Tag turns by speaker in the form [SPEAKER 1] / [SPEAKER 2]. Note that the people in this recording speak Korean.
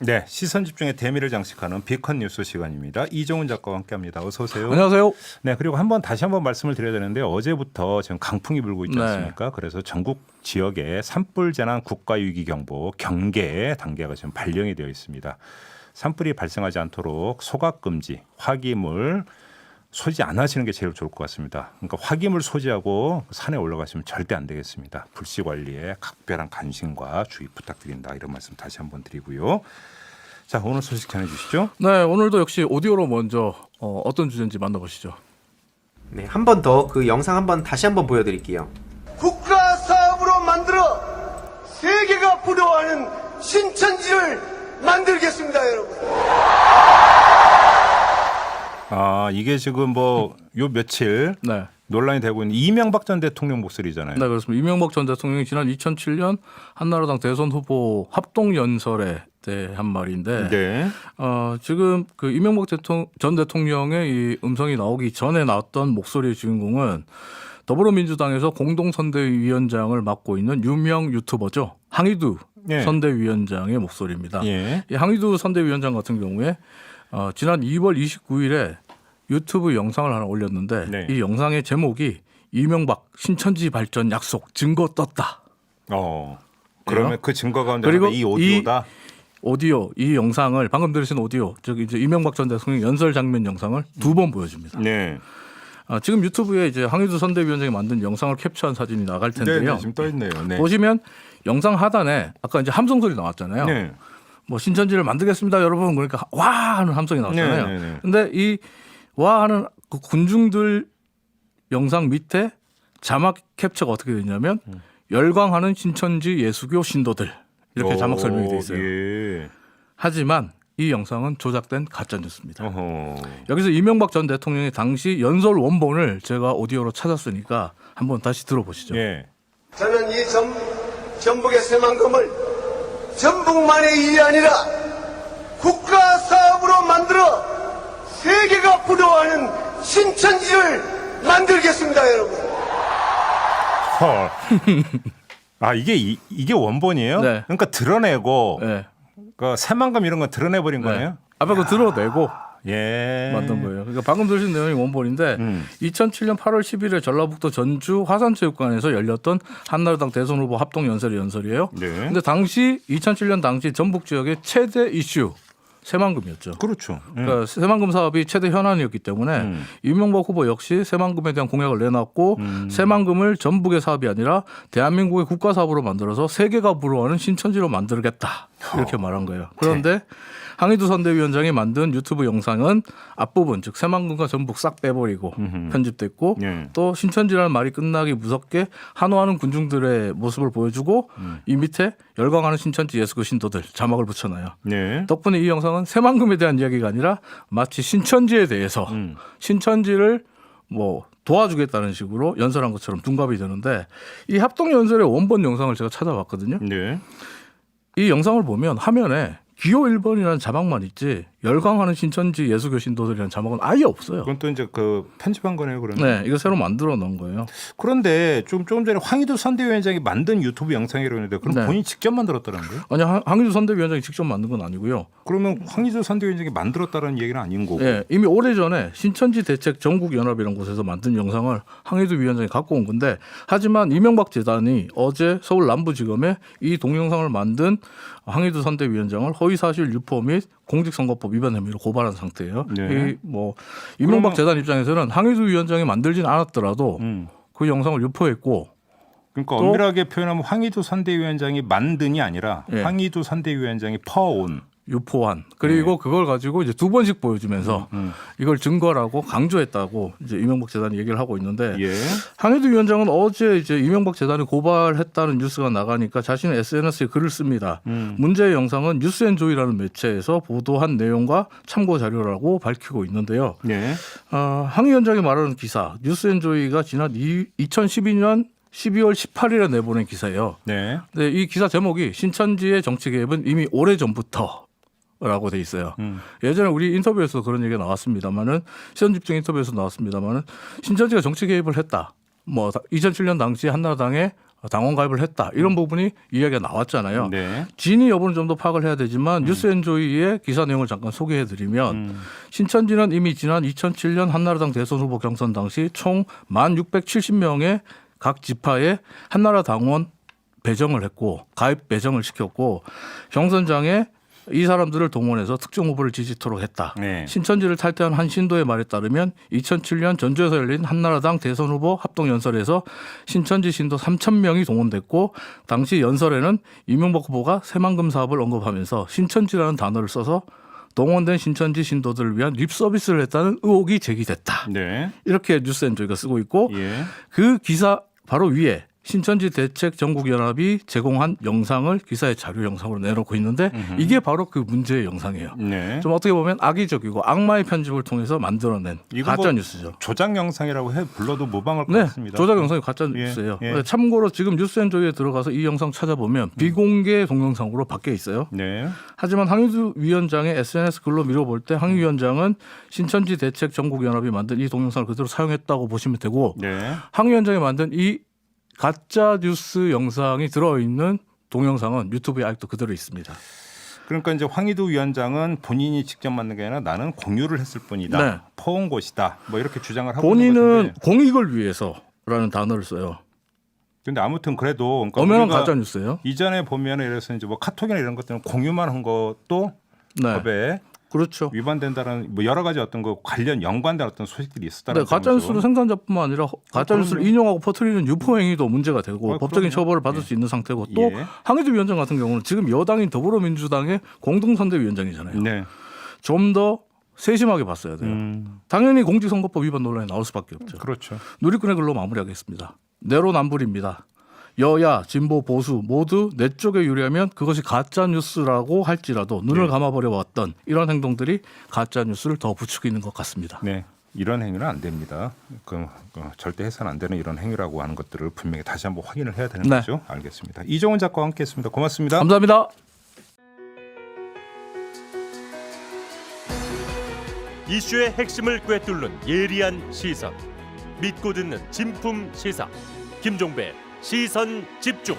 [SPEAKER 1] 네, 시선 집중의 대미를 장식하는 비컨 뉴스 시간입니다. 이종훈 작가와 함께합니다. 어서 오세요.
[SPEAKER 2] 안녕하세요.
[SPEAKER 1] 네, 그리고 다시 한번 말씀을 드려야 되는데 어제부터 지금 강풍이 불고 있지 않습니까? 그래서 전국 지역에 산불 재난 국가위기경보 경계 단계가 지금 발령이 되어 있습니다. 산불이 발생하지 않도록 소각 금지, 화기물 소지 안 하시는 게 제일 좋을 것 같습니다. 그러니까 화기물 소지하고 산에 올라가시면 절대 안 되겠습니다. 불씨 관리에 각별한 관심과 주의 부탁드린다. 이런 말씀 다시 한번 드리고요. 자, 오늘 소식 전해주시죠.
[SPEAKER 2] 네, 오늘도 역시 오디오로 먼저 어떤 주제인지 만나보시죠.
[SPEAKER 3] 네, 한 번 더 그 영상 다시 한번 보여드릴게요.
[SPEAKER 4] 국가 사업으로 만들어 세계가 부러워하는 신천지를 만들겠습니다, 여러분.
[SPEAKER 1] 아, 이게 지금 요 며칠
[SPEAKER 2] 네.
[SPEAKER 1] 논란이 되고 있는 이명박 전 대통령 목소리잖아요.
[SPEAKER 2] 네, 그렇습니다. 이명박 전 대통령이 지난 2007년 한나라당 대선 후보 합동 연설에 한 말인데,
[SPEAKER 1] 네.
[SPEAKER 2] 지금 그 이명박 전 대통령의 이 음성이 나오기 전에 나왔던 목소리의 주인공은 더불어민주당에서 공동선대위원장을 맡고 있는 유명 유튜버죠. 항의두
[SPEAKER 1] 예.
[SPEAKER 2] 선대위원장의 목소리입니다.
[SPEAKER 1] 예.
[SPEAKER 2] 이 항의두 선대위원장 같은 경우에 지난 2월 29일에 유튜브 영상을 하나 올렸는데
[SPEAKER 1] 네.
[SPEAKER 2] 이 영상의 제목이 이명박 신천지 발전 약속 증거 떴다.
[SPEAKER 1] 그러면 그 증거 가운데
[SPEAKER 2] 그리고
[SPEAKER 1] 이 오디오다.
[SPEAKER 2] 이 영상을 방금 들으신 오디오, 즉 이제 이명박 전 대통령 연설 장면 영상을 두 번 보여줍니다.
[SPEAKER 1] 네.
[SPEAKER 2] 지금 유튜브에 이제 항의두 선대위원장이 만든 영상을 captu한 사진이 나갈 텐데요.
[SPEAKER 1] 네, 지금 떠 있네요. 네.
[SPEAKER 2] 보시면 영상 하단에 아까 이제 함성 소리 나왔잖아요.
[SPEAKER 1] 네.
[SPEAKER 2] 뭐 신천지를 만들겠습니다, 여러분. 그러니까 와 하는 함성이 나왔잖아요.
[SPEAKER 1] 네, 네, 네.
[SPEAKER 2] 근데 이 와 하는 그 군중들 영상 밑에 자막 캡처가 어떻게 되냐면 열광하는 신천지 예수교 신도들 이렇게 자막 설명이 돼 있어요.
[SPEAKER 1] 예.
[SPEAKER 2] 하지만 이 영상은 조작된 가짜 뉴스입니다.
[SPEAKER 1] 어허.
[SPEAKER 2] 여기서 이명박 전 대통령의 당시 연설 원본을 제가 오디오로 찾았으니까 한번 다시 들어보시죠.
[SPEAKER 1] 예.
[SPEAKER 4] 저는 이 전북의 새만금을 전북만의 일이 아니라 국가 사업으로 만들어 세계가 부러워하는 신천지를 만들겠습니다, 여러분.
[SPEAKER 1] 헐. 아, 이게 원본이에요?
[SPEAKER 2] 네.
[SPEAKER 1] 그러니까 드러내고
[SPEAKER 2] 네.
[SPEAKER 1] 그 새만금 이런 거 드러내 버린 거네요.
[SPEAKER 2] 아까 그 들어내고
[SPEAKER 1] 예.
[SPEAKER 2] 만든 거예요. 그러니까 방금 들으신 내용이 원본인데 2007년 8월 10일에 전라북도 전주 화산체육관에서 열렸던 한나라당 대선 후보 합동 연설이에요.
[SPEAKER 1] 네.
[SPEAKER 2] 근데 당시 2007년 당시 전북 지역의 최대 이슈 새만금이었죠.
[SPEAKER 1] 그렇죠.
[SPEAKER 2] 그러니까 새만금 사업이 최대 현안이었기 때문에 이명박 후보 역시 새만금에 대한 공약을 내놨고 새만금을 전북의 사업이 아니라 대한민국의 국가 사업으로 만들어서 세계가 부러워하는 신천지로 만들겠다 이렇게 말한 거예요. 그런데 항의두 선대위원장이 만든 유튜브 영상은 앞부분 즉 새만금과 전북 싹 빼버리고 편집됐고
[SPEAKER 1] 예.
[SPEAKER 2] 또 신천지라는 말이 끝나기 무섭게 환호하는 군중들의 모습을 보여주고 이 밑에 열광하는 신천지 예수교 신도들 자막을 붙여놔요.
[SPEAKER 1] 네.
[SPEAKER 2] 덕분에 이 영상은 새만금에 대한 이야기가 아니라 마치 신천지에 대해서 신천지를 뭐 도와주겠다는 식으로 연설한 것처럼 둔갑이 되는데 이 합동 연설의 원본 영상을 제가 찾아봤거든요.
[SPEAKER 1] 네.
[SPEAKER 2] 이 영상을 보면 화면에 기호 1번이라는 자막만 있지 열광하는 신천지 예수교 신도들이라는 자막은 아예 없어요.
[SPEAKER 1] 그건 또 이제 그 편집한 거네요, 그러면.
[SPEAKER 2] 네, 이거 새로 만들어 놓은 거예요.
[SPEAKER 1] 그런데 조금 전에 황희도 선대위원장이 만든 유튜브 영상이라고 했는데 그럼
[SPEAKER 2] 네.
[SPEAKER 1] 본인이 직접 만들었다는 거예요?
[SPEAKER 2] 아니 항의두 선대위원장이 직접 만든 건 아니고요.
[SPEAKER 1] 그러면 황희도 선대위원장이 만들었다는 얘기는 아닌 거고.
[SPEAKER 2] 예, 이미 오래전에 신천지 대책 전국연합이라는 곳에서 만든 영상을 항의두 위원장이 갖고 온 건데 하지만 이명박 재단이 어제 서울 남부지검에 이 동영상을 만든 항의두 선대위원장을 허위사실 유포 및 공직선거법 위반 혐의로 고발한 상태예요.
[SPEAKER 1] 네.
[SPEAKER 2] 이 뭐 이명박 재단 입장에서는 항의두 위원장이 만들진 않았더라도 그 영상을 유포했고
[SPEAKER 1] 그러니까
[SPEAKER 2] 또?
[SPEAKER 1] 엄밀하게 표현하면 황희도 선대위원장이 만든이 아니라
[SPEAKER 2] 예.
[SPEAKER 1] 황희도 선대위원장이 퍼온.
[SPEAKER 2] 유포한 그리고 그걸 가지고 이제 두 번씩 보여주면서 이걸 증거라고 강조했다고 이제 이명박 재단이 얘기를 하고 있는데
[SPEAKER 1] 예.
[SPEAKER 2] 항의두 위원장은 어제 이제 이명박 재단이 고발했다는 뉴스가 나가니까 자신의 SNS에 글을 씁니다. 문제의 영상은 뉴스앤조이라는 매체에서 보도한 내용과 참고 자료라고 밝히고 있는데요.
[SPEAKER 1] 네.
[SPEAKER 2] 항 위원장이 말하는 기사 뉴스앤조이가 지난 2012년 12월 18일에 내보낸 기사예요.
[SPEAKER 1] 네.
[SPEAKER 2] 근데 이 기사 제목이 신천지의 정치 개입은 이미 오래 전부터 라고 돼 있어요. 예전에 우리 인터뷰에서 그런 얘기가 나왔습니다만은 시선 집중 인터뷰에서 나왔습니다만은 신천지가 정치 개입을 했다. 뭐 2007년 당시 한나라당의 당원 가입을 했다. 이런 부분이 이야기가 나왔잖아요.
[SPEAKER 1] 네.
[SPEAKER 2] 진위 여부는 좀 더 파악을 해야 되지만 뉴스엔조이의 기사 내용을 잠깐 소개해드리면 신천지는 이미 지난 2007년 한나라당 대선 후보 경선 당시 총 1,670명의 각 지파에 한나라 당원 배정을 했고 가입 배정을 시켰고 경선장에 이 사람들을 동원해서 특정 후보를 지지토록 했다.
[SPEAKER 1] 네.
[SPEAKER 2] 신천지를 탈퇴한 한 신도의 말에 따르면 2007년 전주에서 열린 한나라당 대선 후보 합동연설에서 신천지 신도 3,000명이 동원됐고 당시 연설에는 이명박 후보가 새만금 사업을 언급하면서 신천지라는 단어를 써서 동원된 신천지 신도들을 위한 립 서비스를 했다는 의혹이 제기됐다.
[SPEAKER 1] 네.
[SPEAKER 2] 이렇게 뉴스엔조이가 쓰고 있고
[SPEAKER 1] 예.
[SPEAKER 2] 그 기사 바로 위에 신천지 대책 전국연합이 제공한 영상을 기사의 자료 영상으로 내놓고 있는데 이게 바로 그 문제의 영상이에요.
[SPEAKER 1] 네.
[SPEAKER 2] 좀 어떻게 보면 악의적이고 악마의 편집을 통해서 만들어낸
[SPEAKER 1] 이거
[SPEAKER 2] 가짜
[SPEAKER 1] 뭐
[SPEAKER 2] 뉴스죠.
[SPEAKER 1] 조작 영상이라고 해 불러도 무방할 것
[SPEAKER 2] 네,
[SPEAKER 1] 같습니다.
[SPEAKER 2] 조작 영상이 가짜 뉴스예요.
[SPEAKER 1] 예.
[SPEAKER 2] 참고로 지금 뉴스엔조이에 들어가서 이 영상 찾아보면 비공개 동영상으로 밖에 있어요.
[SPEAKER 1] 네.
[SPEAKER 2] 하지만 황희두 위원장의 SNS 글로 미뤄볼 때 황 위원장은 신천지 대책 전국연합이 만든 이 동영상을 그대로 사용했다고 보시면 되고
[SPEAKER 1] 네.
[SPEAKER 2] 황 위원장이 만든 이 가짜 뉴스 영상이 들어있는 동영상은 유튜브에 아직도 그대로 있습니다.
[SPEAKER 1] 그러니까 이제 황희두 위원장은 본인이 직접 만든 게 아니라 나는 공유를 했을 뿐이다.
[SPEAKER 2] 네.
[SPEAKER 1] 퍼온 것이다. 뭐 이렇게 주장을 하고 있는
[SPEAKER 2] 본인은
[SPEAKER 1] 것인데.
[SPEAKER 2] 공익을 위해서라는 단어를 써요.
[SPEAKER 1] 근데 아무튼 그래도 그러니까
[SPEAKER 2] 엄연한
[SPEAKER 1] 우리가
[SPEAKER 2] 가짜 뉴스예요.
[SPEAKER 1] 이전에 보면 예를 들어서 이제 뭐 카톡이나 이런 것들은 공유만 한 것도
[SPEAKER 2] 네,
[SPEAKER 1] 법에
[SPEAKER 2] 그렇죠.
[SPEAKER 1] 위반된다는 뭐 여러 가지 어떤 거 관련 연관된 어떤 소식들이 있었다는
[SPEAKER 2] 네, 가짜 뉴스는 생산자뿐만 아니라 가짜 뉴스를
[SPEAKER 1] 그럼요.
[SPEAKER 2] 인용하고 퍼뜨리는 유포 행위도 문제가 되고
[SPEAKER 1] 아,
[SPEAKER 2] 법적인
[SPEAKER 1] 그럼요.
[SPEAKER 2] 처벌을 받을 수 있는 상태고 또
[SPEAKER 1] 예.
[SPEAKER 2] 황희두 위원장 같은 경우는 지금 여당인 더불어민주당의 공동선대위원장이잖아요.
[SPEAKER 1] 네.
[SPEAKER 2] 좀 더 세심하게 봤어야 돼요. 당연히 공직선거법 위반 논란이 나올 수밖에 없죠.
[SPEAKER 1] 그렇죠.
[SPEAKER 2] 누리꾼의 글로 마무리하겠습니다. 내로남불입니다. 여야, 진보, 보수 모두 내 쪽에 유리하면 그것이 가짜 뉴스라고 할지라도 눈을
[SPEAKER 1] 네.
[SPEAKER 2] 감아버려 왔던 이런 행동들이 가짜 뉴스를 더 부추기는 것 같습니다.
[SPEAKER 1] 네. 이런 행위는 안 됩니다. 절대 해서는 안 되는 이런 행위라고 하는 것들을 분명히 다시 한번 확인을 해야 되는
[SPEAKER 2] 네.
[SPEAKER 1] 거죠. 알겠습니다. 이종훈 작가와 함께했습니다. 고맙습니다.
[SPEAKER 2] 감사합니다.
[SPEAKER 5] 이슈의 핵심을 꿰뚫는 예리한 시선, 믿고 듣는 진품 시사 김종배 시선 집중.